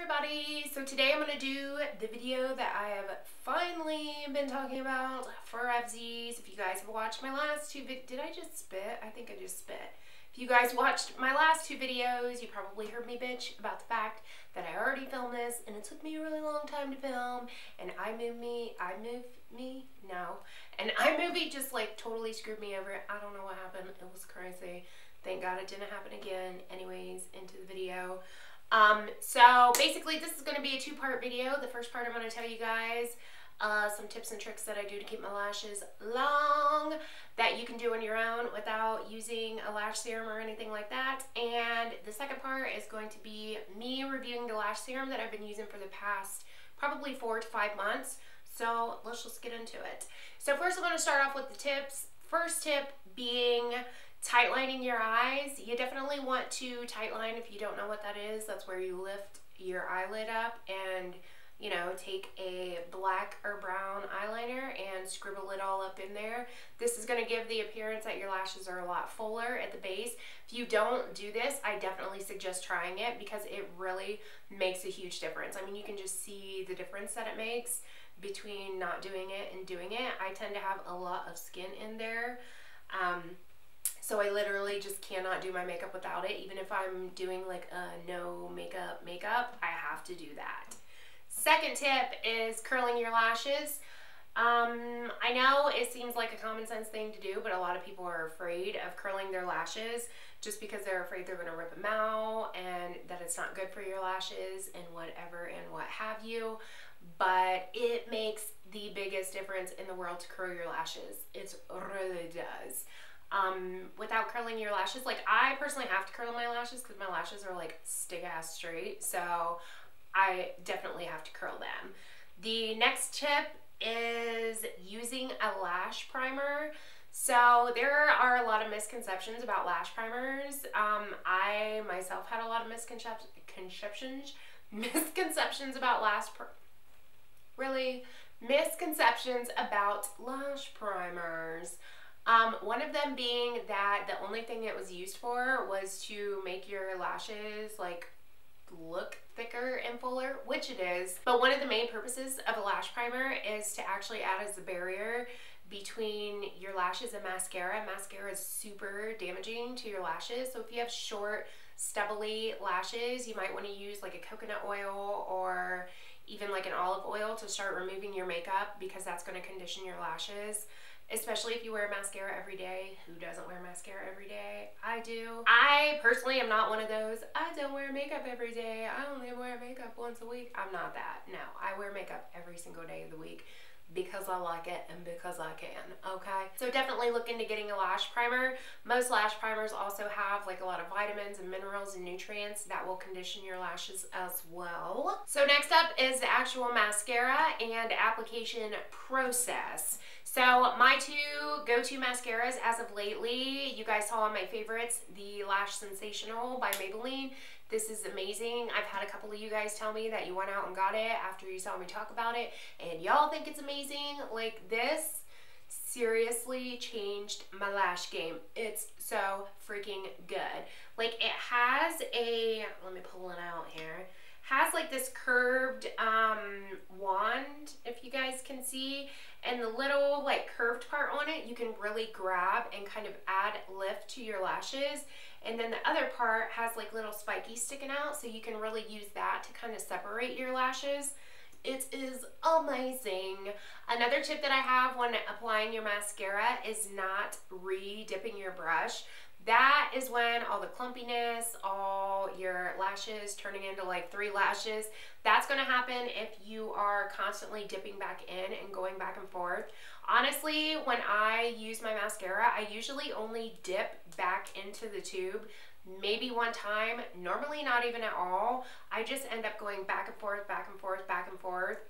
everybody! So today I'm going to do the video that I have finally been talking about for FZs. If you guys have watched my last two did I just spit? I think I just spit. If you guys watched my last two videos, you probably heard me bitch about the fact that I already filmed this and it took me a really long time to film, and iMovie just like totally screwed me over. I don't know what happened. It was crazy. Thank God it didn't happen again. Anyways, into the video. So basically this is going to be a two-part video. The first part I'm going to tell you guys some tips and tricks that I do to keep my lashes long that you can do on your own without using a lash serum or anything like that. And the second part is going to be me reviewing the lash serum that I've been using for the past probably 4 to 5 months. So let's just get into it. So first I'm going to start off with the tips. First tip being tight lining your eyes. You definitely want to tight line. If you don't know what that is, that's where you lift your eyelid up and, you know, take a black or brown eyeliner and scribble it all up in there. This is going to give the appearance that your lashes are a lot fuller at the base. If you don't do this, I definitely suggest trying it because it really makes a huge difference. I mean, you can just see the difference that it makes between not doing it and doing it. I tend to have a lot of skin in there. So I literally just cannot do my makeup without it. Even if I'm doing like a no makeup, I have to do that. Second tip is curling your lashes. I know it seems like a common sense thing to do, but a lot of people are afraid of curling their lashes just because they're afraid they're going to rip them out and that it's not good for your lashes and whatever and what have you. But it makes the biggest difference in the world to curl your lashes. It really does. Without curling your lashes, like I personally have to curl my lashes because my lashes are like stick ass straight, so I definitely have to curl them. The next tip is using a lash primer. So there are a lot of misconceptions about lash primers. I myself had a lot of misconceptions about lash primers. One of them being that the only thing it was used for was to make your lashes like look thicker and fuller, which it is. But one of the main purposes of a lash primer is to actually add as a barrier between your lashes and mascara. Mascara is super damaging to your lashes. So if you have short, stubbly lashes, you might want to use like a coconut oil or even like an olive oil to start removing your makeup, because that's going to condition your lashes. Especially if you wear mascara every day. Who doesn't wear mascara every day? I do. I personally am not one of those, I don't wear makeup every day, I only wear makeup once a week. I'm not that. No, I wear makeup every single day of the week because I like it and because I can, okay? So definitely look into getting a lash primer. Most lash primers also have like a lot of vitamins and minerals and nutrients that will condition your lashes as well. So next up is the actual mascara and application process. So my two go-to mascaras as of lately, you guys saw my favorites, the Lash Sensational by Maybelline. This is amazing. I've had a couple of you guys tell me that you went out and got it after you saw me talk about it, and y'all think it's amazing. Like, this seriously changed my lash game. It's so freaking good. Like, it has a, let me pull it out here, has like this curved wand, if you guys can see, and the little like curved part on it you can really grab and kind of add lift to your lashes, and then the other part has like little spikies sticking out, so you can really use that to kind of separate your lashes. It is amazing. Another tip that I have when applying your mascara is not re-dipping your brush. That is when all the clumpiness, all your lashes turning into like 3 lashes, that's going to happen if you are constantly dipping back in and going back and forth. Honestly, when I use my mascara, I usually only dip back into the tube maybe one time, normally not even at all. I just end up going back and forth, back and forth, back and forth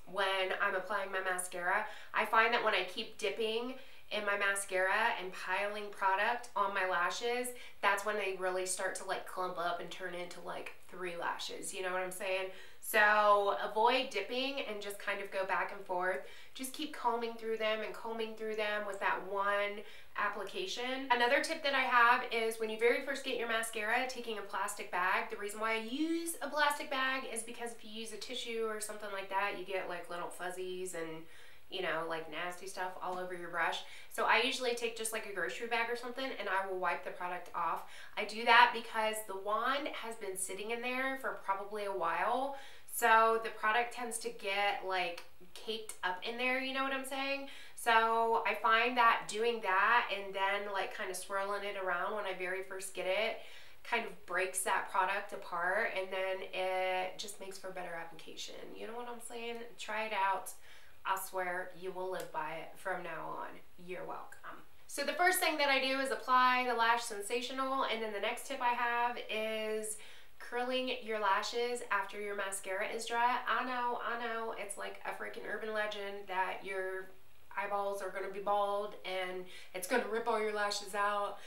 when I'm applying my mascara. I find that when I keep dipping in my mascara and piling product on my lashes, that's when they really start to like clump up and turn into like 3 lashes, you know what I'm saying? So avoid dipping and just kind of go back and forth. Just keep combing through them and combing through them with that one application. Another tip that I have is when you very first get your mascara, taking a plastic bag. The reason why I use a plastic bag is because if you use a tissue or something like that, you get like little fuzzies and, you know, like nasty stuff all over your brush. So I usually take just like a grocery bag or something and I will wipe the product off. I do that because the wand has been sitting in there for probably a while. So the product tends to get like caked up in there, you know what I'm saying? So I find that doing that and then like kind of swirling it around when I very first get it kind of breaks that product apart, and then it just makes for better application. You know what I'm saying? Try it out. I swear you will live by it from now on. You're welcome. So the first thing that I do is apply the Lash Sensational, and then the next tip I have is curling your lashes after your mascara is dry. I know, it's like a freaking urban legend that your eyeballs are going to be bald and it's going to rip all your lashes out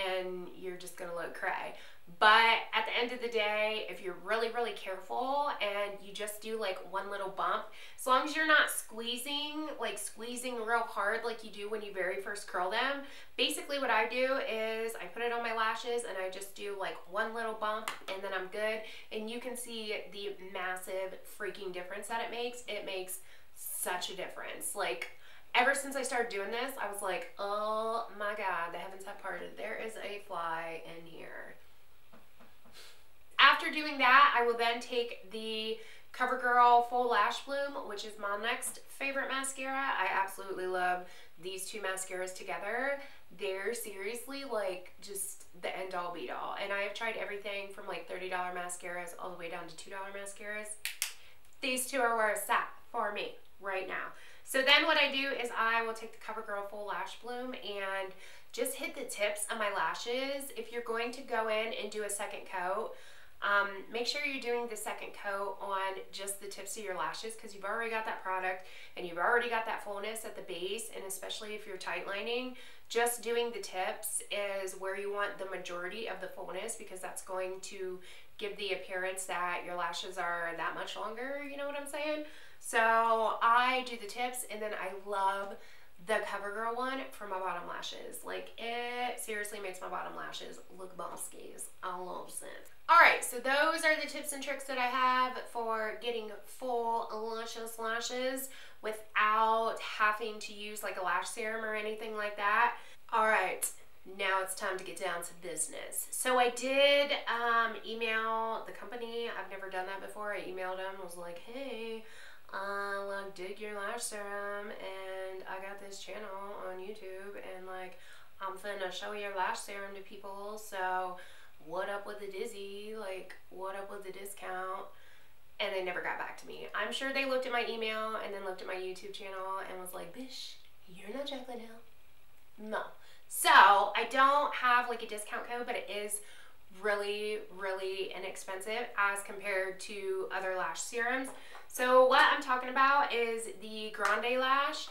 and you're just going to look cray. But at the end of the day, if you're really, really careful and you just do like one little bump, as long as you're not squeezing real hard like you do when you very first curl them, basically what I do is I put it on my lashes and I just do like one little bump and then I'm good. And you can see the massive freaking difference that it makes. It makes such a difference. Like, ever since I started doing this, I was like, oh my God, the heavens have parted. There is a fly in here. After doing that, I will then take the CoverGirl Full Lash Bloom, which is my next favorite mascara. I absolutely love these two mascaras together. They're seriously like just the end all be all. And I have tried everything from like $30 mascaras all the way down to $2 mascaras. These two are where it's at for me right now. So then what I do is I will take the CoverGirl Full Lash Bloom and just hit the tips of my lashes. If you're going to go in and do a second coat, make sure you're doing the second coat on just the tips of your lashes, because you've already got that product and you've already got that fullness at the base, and especially if you're tight lining, just doing the tips is where you want the majority of the fullness, because that's going to give the appearance that your lashes are that much longer, you know what I'm saying? So I do the tips, and then I love the CoverGirl one for my bottom lashes. Like, it seriously makes my bottom lashes look boskies. I love it. Alright, so those are the tips and tricks that I have for getting full luscious lashes without having to use like a lash serum or anything like that. Alright, now it's time to get down to business. So I did email the company. I've never done that before. I emailed them, was like, hey, like, dig your lash serum, and I got this channel on YouTube, and like, I'm finna show your lash serum to people, so what up with the dizzy, like, what up with the discount? And they never got back to me. I'm sure they looked at my email and then looked at my YouTube channel and was like, bish, you're not Jacqueline Hill. No. So I don't have like a discount code, but it is really, really inexpensive as compared to other lash serums. So what I'm talking about is the Grande Lash.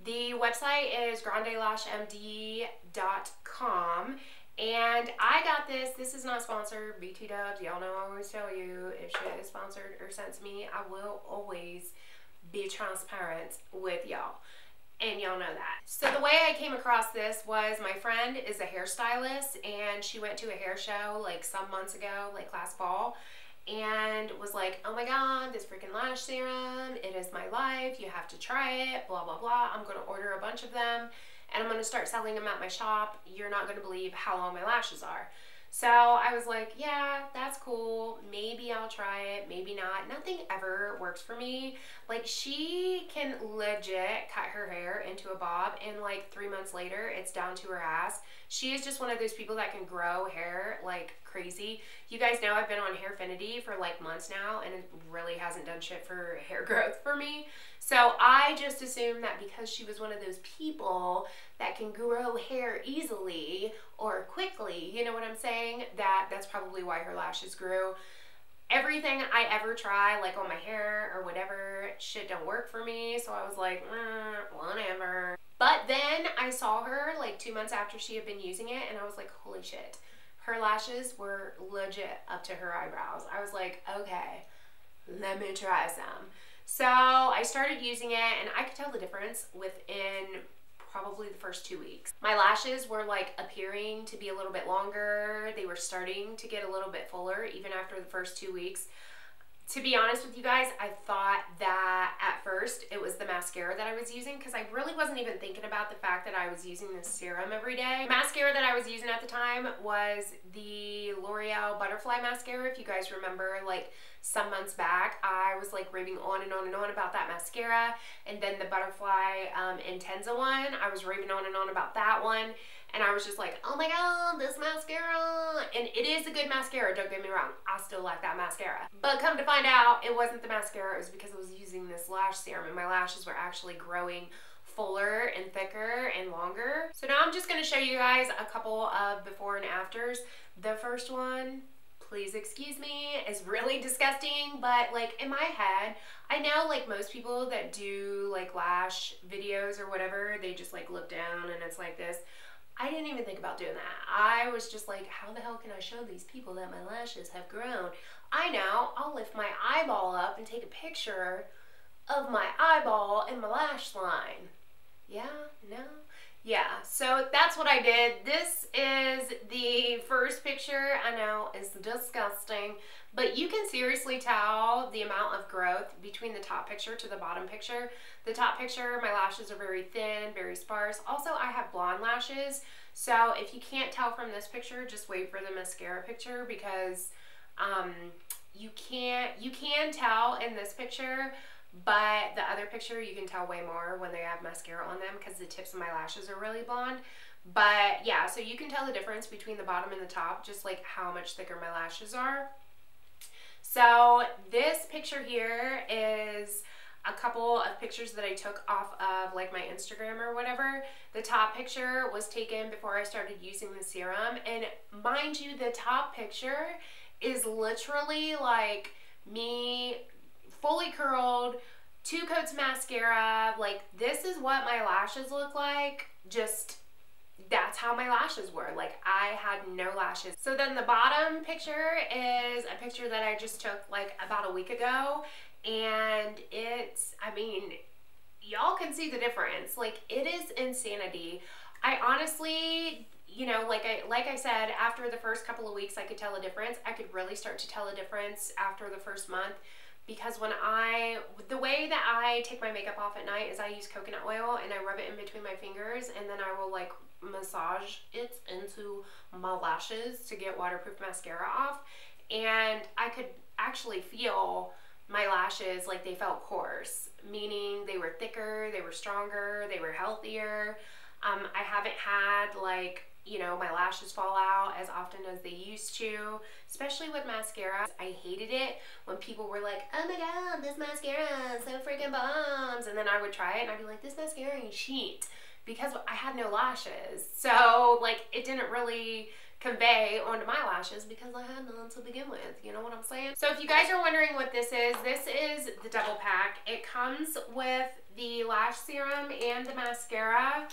The website is grandelashmd.com. And I got this. This is not sponsored. BT dubs. Y'all know I always tell you, if shit is sponsored or sent to me, I will always be transparent with y'all. And y'all know that. So the way I came across this was my friend is a hairstylist, and she went to a hair show like some months ago, like last fall, and was like, oh my God, this freaking lash serum, it is my life. You have to try it, blah, blah, blah. I'm going to order a bunch of them, and I'm going to start selling them at my shop. You're not going to believe how long my lashes are. So I was like, yeah, that's cool. Maybe I'll try it, maybe not. Nothing ever works for me. Like, she can legit cut her hair into a bob, and like 3 months later, it's down to her ass. She is just one of those people that can grow hair like crazy. You guys know I've been on Hairfinity for like months now, and it really hasn't done shit for hair growth for me. So I just assumed that because she was one of those people that can grow hair easily or quickly, you know what I'm saying, that's probably why her lashes grew. Everything I ever try, like on my hair or whatever, shit don't work for me. So I was like, whatever. But then I saw her like 2 months after she had been using it, and I was like, holy shit. Her lashes were legit up to her eyebrows. I was like, okay, let me try some. So I started using it, and I could tell the difference within probably the first 2 weeks. My lashes were like appearing to be a little bit longer. They were starting to get a little bit fuller even after the first 2 weeks. To be honest with you guys, I thought that at first it was the mascara that I was using, because I really wasn't even thinking about the fact that I was using this serum every day. The mascara that I was using at the time was the L'Oreal Butterfly Mascara. If you guys remember, like some months back, I was like raving on and on and on about that mascara. And then the Butterfly Intensa one, I was raving on and on about that one. And I was just like, oh my god, this mascara. And it is a good mascara, don't get me wrong. I still like that mascara. But come to find out, it wasn't the mascara. It was because I was using this lash serum and my lashes were actually growing fuller and thicker and longer. So now I'm just going to show you guys a couple of before and afters. The first one, please excuse me, is really disgusting, but like in my head, I know like most people that do like lash videos or whatever, they just like look down and it's like this. I didn't even think about doing that. I was just like, how the hell can I show these people that my lashes have grown? I know, I'll lift my eyeball up and take a picture of my eyeball and my lash line. Yeah, no? Yeah, so that's what I did. This is the first picture. I know it's disgusting, but you can seriously tell the amount of growth between the top picture to the bottom picture. The top picture, my lashes are very thin, very sparse. Also, I have blonde lashes, so if you can't tell from this picture, just wait for the mascara picture, because you can tell in this picture, but the other picture you can tell way more when they have mascara on them, because the tips of my lashes are really blonde. But yeah, so you can tell the difference between the bottom and the top, just like how much thicker my lashes are. So this picture here is a couple of pictures that I took off of like my Instagram or whatever. The top picture was taken before I started using the serum, and mind you, the top picture is literally like me fully curled, 2 coats of mascara. Like, this is what my lashes look like. Just, that's how my lashes were. Like, I had no lashes. So then the bottom picture is a picture that I just took like about a week ago, and it's, I mean, y'all can see the difference. Like, it is insanity. I honestly, you know, like I said, after the first couple of weeks I could tell a difference. I could really start to tell a difference after the first month. Because the way that I take my makeup off at night is I use coconut oil and I rub it in between my fingers, and then I will like massage it into my lashes to get waterproof mascara off. And I could actually feel my lashes like they felt coarse, meaning they were thicker, they were stronger, they were healthier. I haven't had like, you know, my lashes fall out as often as they used to, especially with mascara. I hated it when people were like, oh my god, this mascara is so freaking bombs, and then I would try it and I'd be like, this mascara is shit, because I had no lashes. So like, it didn't really convey onto my lashes because I had none to begin with, you know what I'm saying? So if you guys are wondering what this is the double pack. It comes with the lash serum and the mascara.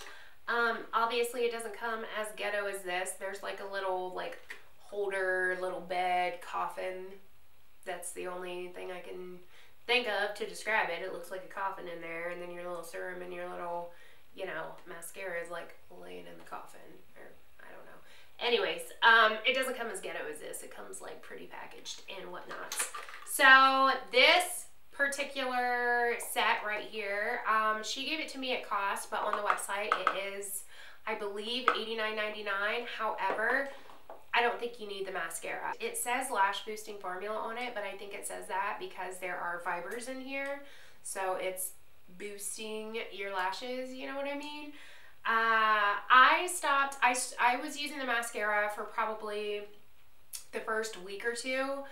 Obviously it doesn't come as ghetto as this. There's like a little like holder, little bed, coffin. That's the only thing I can think of to describe it. It looks like a coffin in there, and then your little serum and your little, you know, mascara is like laying in the coffin, or I don't know. Anyways, it doesn't come as ghetto as this. It comes like pretty packaged and whatnot. So this particular set right here, she gave it to me at cost, but on the website it is, I believe, $89.99. However, I don't think you need the mascara. It says lash boosting formula on it, but I think it says that because there are fibers in here, so it's boosting your lashes, you know what I mean? I was using the mascara for probably the first week or two,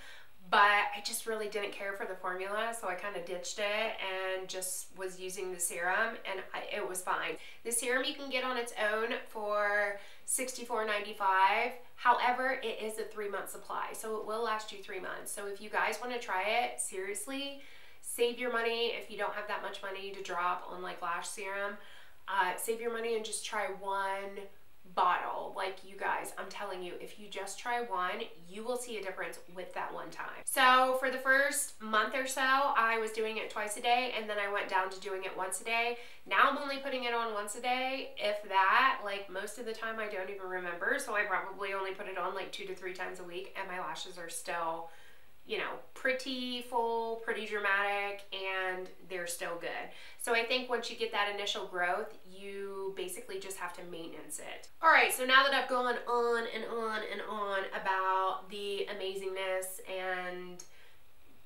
but I just really didn't care for the formula, so I kind of ditched it and just was using the serum, and it was fine. The serum you can get on its own for $64.95. However, it is a 3-month supply, so it will last you 3 months. So if you guys want to try it, seriously, save your money if you don't have that much money to drop on like lash serum. Save your money and just try one bottle. Like, you guys, I'm telling you, if you just try one, you will see a difference with that one time. So for the first month or so, I was doing it twice a day, and then I went down to doing it once a day. Now I'm only putting it on once a day, if that. Like, most of the time I don't even remember, so I probably only put it on like 2 to 3 times a week, and my lashes are still, you know, pretty full, pretty dramatic, and they're still good. So I think once you get that initial growth, you basically just have to maintenance it. All right, so now that I've gone on and on and on about the amazingness and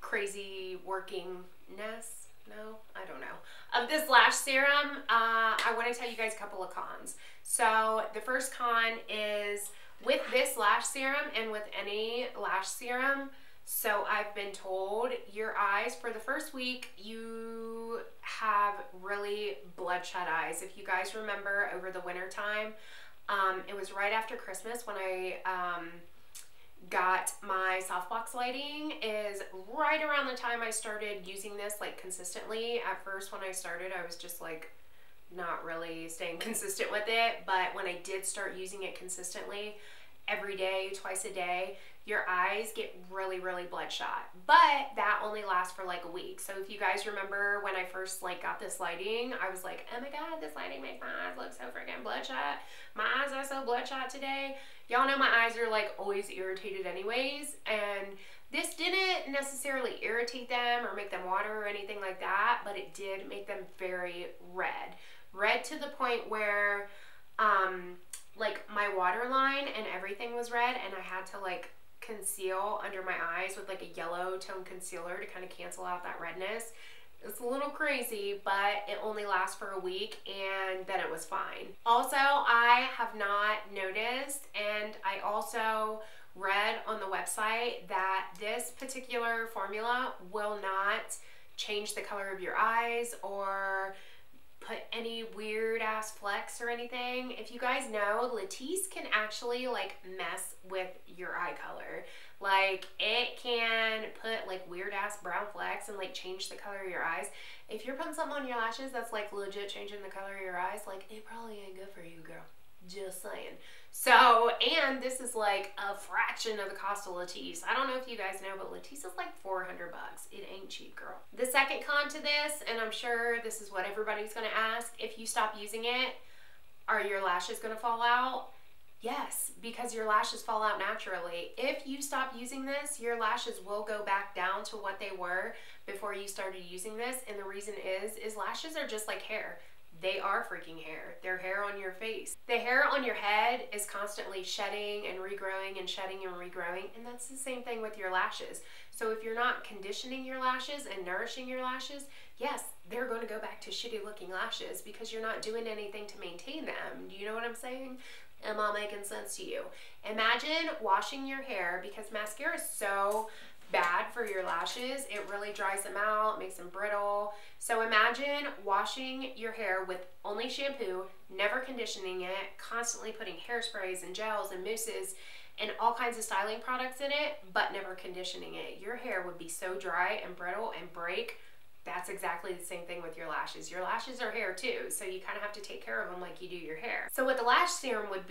crazy workingness, no, I don't know, of this lash serum, I want to tell you guys a couple of cons. So the first con is with this lash serum and with any lash serum, so I've been told, your eyes for the first week, you have really bloodshot eyes. If you guys remember over the winter time, it was right after Christmas when I got my softbox lighting, is right around the time I started using this like consistently. At first when I started, I was just like not really staying consistent with it, but when I did start using it consistently, every day, twice a day, your eyes get really, really bloodshot. But that only lasts for like a week. So if you guys remember when I first like got this lighting, I was like, oh my god, this lighting makes my eyes look so freaking bloodshot. My eyes are so bloodshot today. Y'all know my eyes are like always irritated anyways, and this didn't necessarily irritate them or make them water or anything like that, but it did make them very red. Red to the point where like my waterline and everything was red, and I had to like conceal under my eyes with like a yellow tone concealer to kind of cancel out that redness. It's a little crazy, but it only lasts for a week, and then it was fine. Also, I have not noticed, and I also read on the website that this particular formula will not change the color of your eyes or put any weird ass flecks or anything. If you guys know, Latisse can actually like mess with your eye color. Like, it can put like weird ass brown flecks and like change the color of your eyes. If you're putting something on your lashes that's like legit changing the color of your eyes, like, it probably ain't good for you, girl. Just saying. So, and this is like a fraction of the cost of Latisse. I don't know if you guys know, but Latisse is like $400. It ain't cheap, girl. The second con to this, and I'm sure this is what everybody's gonna ask, if you stop using it, are your lashes gonna fall out? Yes, because your lashes fall out naturally. If you stop using this, your lashes will go back down to what they were before you started using this, and the reason is lashes are just like hair. They are freaking hair. They're hair on your face. The hair on your head is constantly shedding and regrowing and shedding and regrowing, and that's the same thing with your lashes. So if you're not conditioning your lashes and nourishing your lashes, yes, they're going to go back to shitty looking lashes because you're not doing anything to maintain them. Do you know what I'm saying? Am I making sense to you? Imagine washing your hair, because mascara is so bad for your lashes. It really dries them out, makes them brittle. So imagine washing your hair with only shampoo, never conditioning it, constantly putting hairsprays and gels and mousses and all kinds of styling products in it, but never conditioning it. Your hair would be so dry and brittle and break. That's exactly the same thing with your lashes. Your lashes are hair too, so you kind of have to take care of them like you do your hair. So what the lash serum would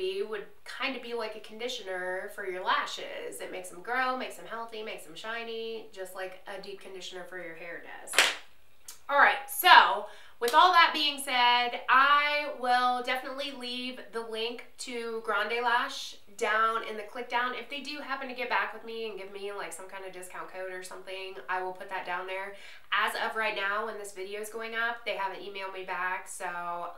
kind of be like a conditioner for your lashes. It makes them grow, makes them healthy, makes them shiny, just like a deep conditioner for your hair does. All right, so with all that being said, I will definitely leave the link to Grande Lash down in the click down. If they do happen to get back with me and give me like some kind of discount code or something, I will put that down there. As of right now, when this video is going up, they haven't emailed me back, so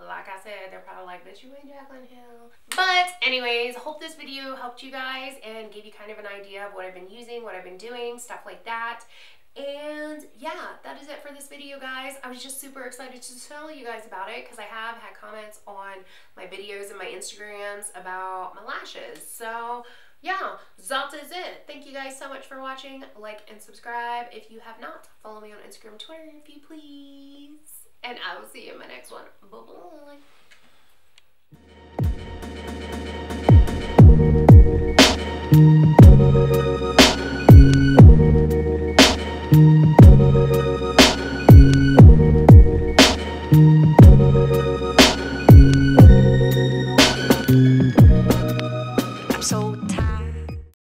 like I said, they're probably like, bitch, you ain't Jaclyn Hill. But anyways, hope this video helped you guys and gave you kind of an idea of what I've been using, what I've been doing, stuff like that. And yeah, that is it for this video, guys. I was just super excited to tell you guys about it because I have had comments on my videos and my Instagrams about my lashes. So yeah, that is it. Thank you guys so much for watching. Like and subscribe if you have not. Follow me on Instagram, Twitter if you please. And I will see you in my next one. Bye-bye. Thank you.